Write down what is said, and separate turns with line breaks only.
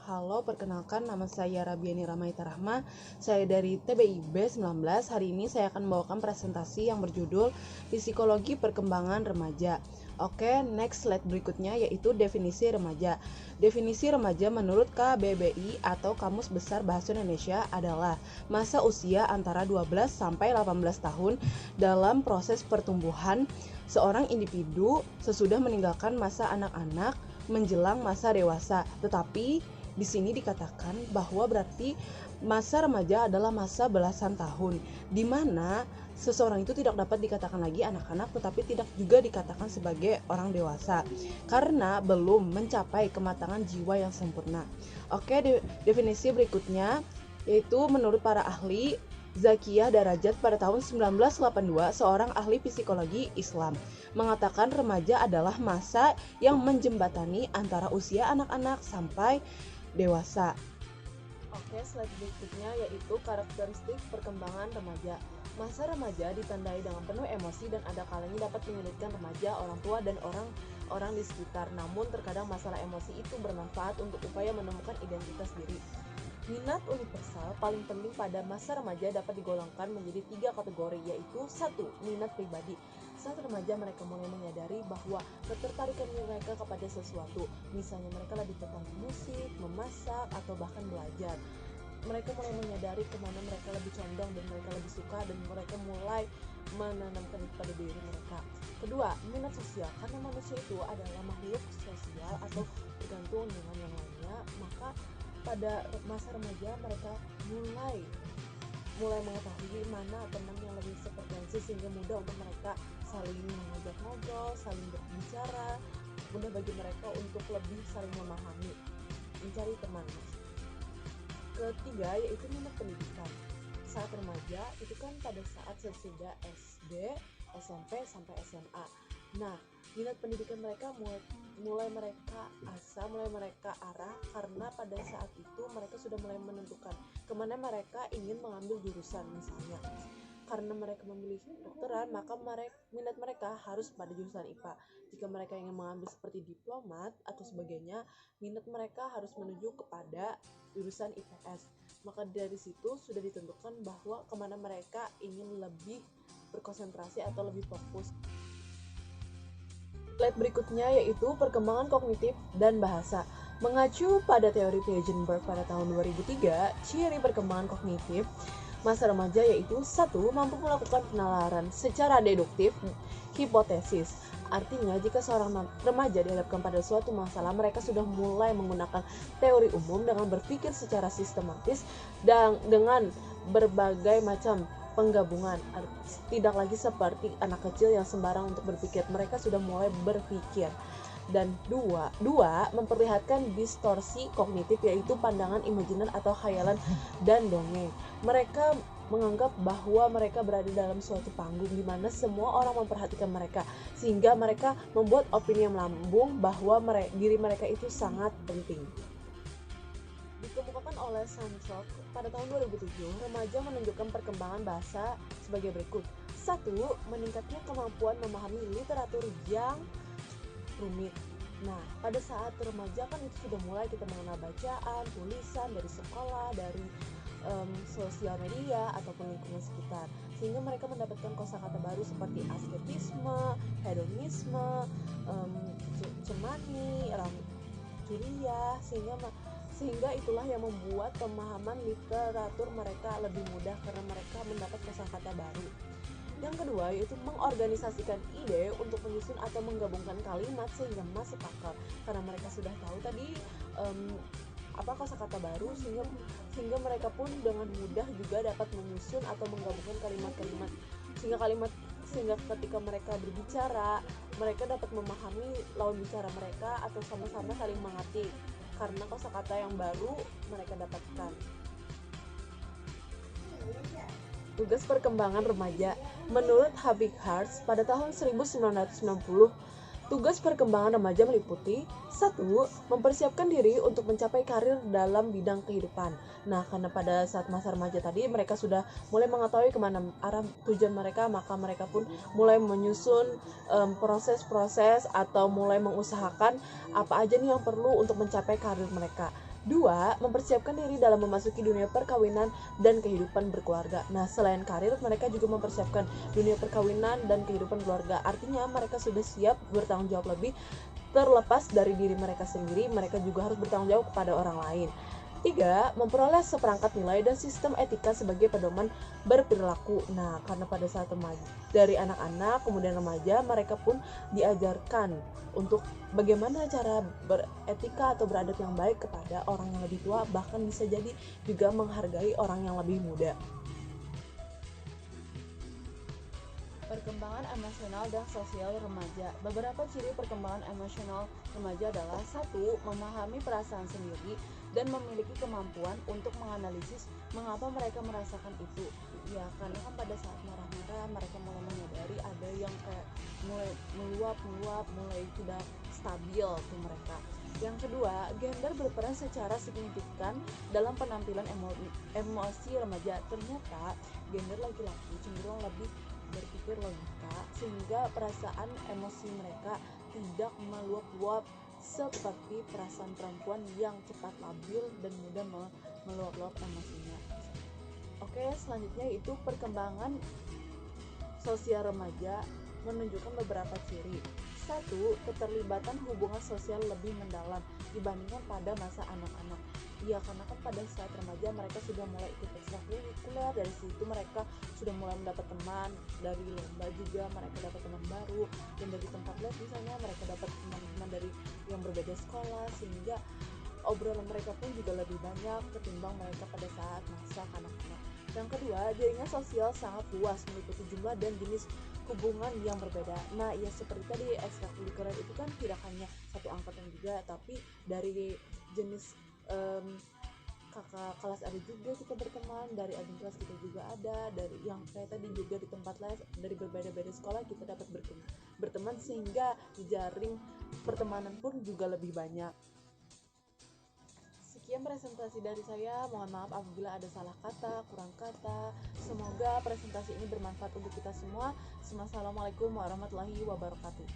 Halo, perkenalkan nama saya Rabiani Ramaita Rahma. Saya dari TBIB 19. Hari ini saya akan membawakan presentasi yang berjudul Psikologi Perkembangan Remaja. Oke, next slide berikutnya yaitu definisi remaja. Definisi remaja menurut KBBI atau Kamus Besar Bahasa Indonesia adalah masa usia antara 12 sampai 18 tahun dalam proses pertumbuhan seorang individu sesudah meninggalkan masa anak-anak menjelang masa dewasa. Tetapi di sini dikatakan bahwa berarti masa remaja adalah masa belasan tahun, di mana seseorang itu tidak dapat dikatakan lagi anak-anak, tetapi tidak juga dikatakan sebagai orang dewasa karena belum mencapai kematangan jiwa yang sempurna. Oke, definisi berikutnya yaitu menurut para ahli, Zakiyah Darajat pada tahun 1982, seorang ahli psikologi Islam, mengatakan remaja adalah masa yang menjembatani antara usia anak-anak sampai dewasa. Oke, slide berikutnya yaitu karakteristik perkembangan remaja. Masa remaja ditandai dengan penuh emosi dan ada kalanya dapat menyulitkan remaja, orang tua, dan orang di sekitar. Namun terkadang masalah emosi itu bermanfaat untuk upaya menemukan identitas diri. Minat universal paling penting pada masa remaja dapat digolongkan menjadi 3 kategori, yaitu 1. Minat pribadi. Saat remaja mereka mulai menyadari bahwa ketertarikan mereka kepada sesuatu, misalnya mereka lebih tertarik musik, memasak, atau bahkan belajar. Mereka mulai menyadari kemana mereka lebih condong dan mereka lebih suka, dan mereka mulai menanamkan itu pada diri mereka. Kedua, minat sosial. Karena manusia itu adalah makhluk sosial atau bergantung dengan yang lainnya, maka pada masa remaja mereka mulai mengetahui mana teman yang lebih sefrekuensi sehingga mudah untuk mereka saling mengajak ngobrol, saling berbicara, mudah bagi mereka untuk lebih saling memahami, mencari teman. Ketiga yaitu minat pendidikan. Saat remaja itu kan pada saat sesudah SD, SMP sampai SMA. Nah, minat pendidikan mereka mulai mereka arah karena pada saat itu mereka sudah mulai menentukan kemana mereka ingin mengambil jurusan. Misalnya karena mereka memilih kedokteran, maka minat mereka harus pada jurusan IPA. Jika mereka ingin mengambil seperti diplomat atau sebagainya, minat mereka harus menuju kepada jurusan IPS. Maka dari situ sudah ditentukan bahwa kemana mereka ingin lebih berkonsentrasi atau lebih fokus. Slide berikutnya yaitu perkembangan kognitif dan bahasa. Mengacu pada teori Pagenberg pada tahun 2003, ciri perkembangan kognitif masa remaja yaitu 1. Mampu melakukan penalaran secara deduktif hipotesis. Artinya, jika seorang remaja dihadapkan pada suatu masalah, mereka sudah mulai menggunakan teori umum dengan berpikir secara sistematis dan dengan berbagai macam penggabungan. Tidak lagi seperti anak kecil yang sembarang untuk berpikir, mereka sudah mulai berpikir. Dan dua, memperlihatkan distorsi kognitif yaitu pandangan imajiner atau khayalan dan dongeng. Mereka menganggap bahwa mereka berada dalam suatu panggung di mana semua orang memperhatikan mereka, sehingga mereka membuat opini yang melambung bahwa diri mereka itu sangat penting. Dikemukakan oleh Sanchok pada tahun 2007, remaja menunjukkan perkembangan bahasa sebagai berikut. 1. Meningkatnya kemampuan memahami literatur yang rumit. Nah, pada saat remaja kan itu sudah mulai kita mengenal bacaan, tulisan dari sekolah, dari sosial media ataupun lingkungan sekitar, sehingga mereka mendapatkan kosakata baru seperti asketisme, hedonisme, cemani, curia, sehingga itulah yang membuat pemahaman literatur mereka lebih mudah karena mereka mendapat kosakata baru. Yang kedua yaitu mengorganisasikan ide untuk menyusun atau menggabungkan kalimat sehingga masuk akal, karena mereka sudah tahu tadi kosakata baru, sehingga mereka pun dengan mudah juga dapat menyusun atau menggabungkan kalimat-kalimat sehingga ketika mereka berbicara mereka dapat memahami lawan bicara mereka atau sama-sama saling mengerti karena kosakata yang baru mereka dapatkan. Tugas perkembangan remaja. Menurut Habig Hartz pada tahun 1990, tugas perkembangan remaja meliputi 1. Mempersiapkan diri untuk mencapai karir dalam bidang kehidupan. Nah, karena pada saat masa remaja tadi mereka sudah mulai mengetahui kemana arah tujuan mereka, maka mereka pun mulai menyusun proses-proses atau mulai mengusahakan apa aja nih yang perlu untuk mencapai karir mereka. Dua, mempersiapkan diri dalam memasuki dunia perkawinan dan kehidupan berkeluarga. Nah, selain karir, mereka juga mempersiapkan dunia perkawinan dan kehidupan keluarga. Artinya, mereka sudah siap bertanggung jawab lebih. Terlepas dari diri mereka sendiri, mereka juga harus bertanggung jawab kepada orang lain. Tiga, memperoleh seperangkat nilai dan sistem etika sebagai pedoman berperilaku. Nah, karena pada saat remaja, dari anak-anak kemudian remaja, mereka pun diajarkan untuk bagaimana cara beretika atau beradab yang baik kepada orang yang lebih tua, bahkan bisa jadi juga menghargai orang yang lebih muda. Perkembangan emosional dan sosial remaja. Beberapa ciri perkembangan emosional remaja adalah: satu, memahami perasaan sendiri dan memiliki kemampuan untuk menganalisis mengapa mereka merasakan itu. Ya, karena kan pada saat marah-marah mereka mulai menyadari ada yang kayak mulai meluap, mulai tidak stabil tuh mereka. Yang kedua, gender berperan secara signifikan dalam penampilan emosi remaja. Ternyata gender laki-laki cenderung lebih berpikir logika, sehingga perasaan emosi mereka tidak meluap-luap seperti perasaan perempuan yang cepat labil dan mudah meluap-luap emosinya. Oke, selanjutnya itu perkembangan sosial remaja menunjukkan beberapa ciri. Satu, keterlibatan hubungan sosial lebih mendalam dibandingkan pada masa anak-anak. Ya, karena kan pada saat remaja mereka sudah mulai ikut ekstrakurikuler, dari situ mereka sudah mulai mendapat teman, dari lomba juga mereka dapat teman baru, dan dari tempat les misalnya mereka dapat teman-teman dari yang berbeda sekolah, sehingga obrolan mereka pun juga lebih banyak ketimbang mereka pada saat masa kanak-kanak. Yang kedua, jaringan sosial sangat luas meliputi jumlah dan jenis hubungan yang berbeda. Nah, ya seperti tadi, ekstrakurikuler itu kan tidak hanya satu angkatan juga, tapi dari jenis kakak kelas ada juga kita berteman, dari adik kelas kita juga ada, dari yang kayak tadi juga di tempat les, dari berbeda-beda sekolah kita dapat berteman, sehingga jaring pertemanan pun juga lebih banyak. Sekian presentasi dari saya, mohon maaf apabila ada salah kata, kurang kata. Semoga presentasi ini bermanfaat untuk kita semua. Assalamualaikum warahmatullahi wabarakatuh.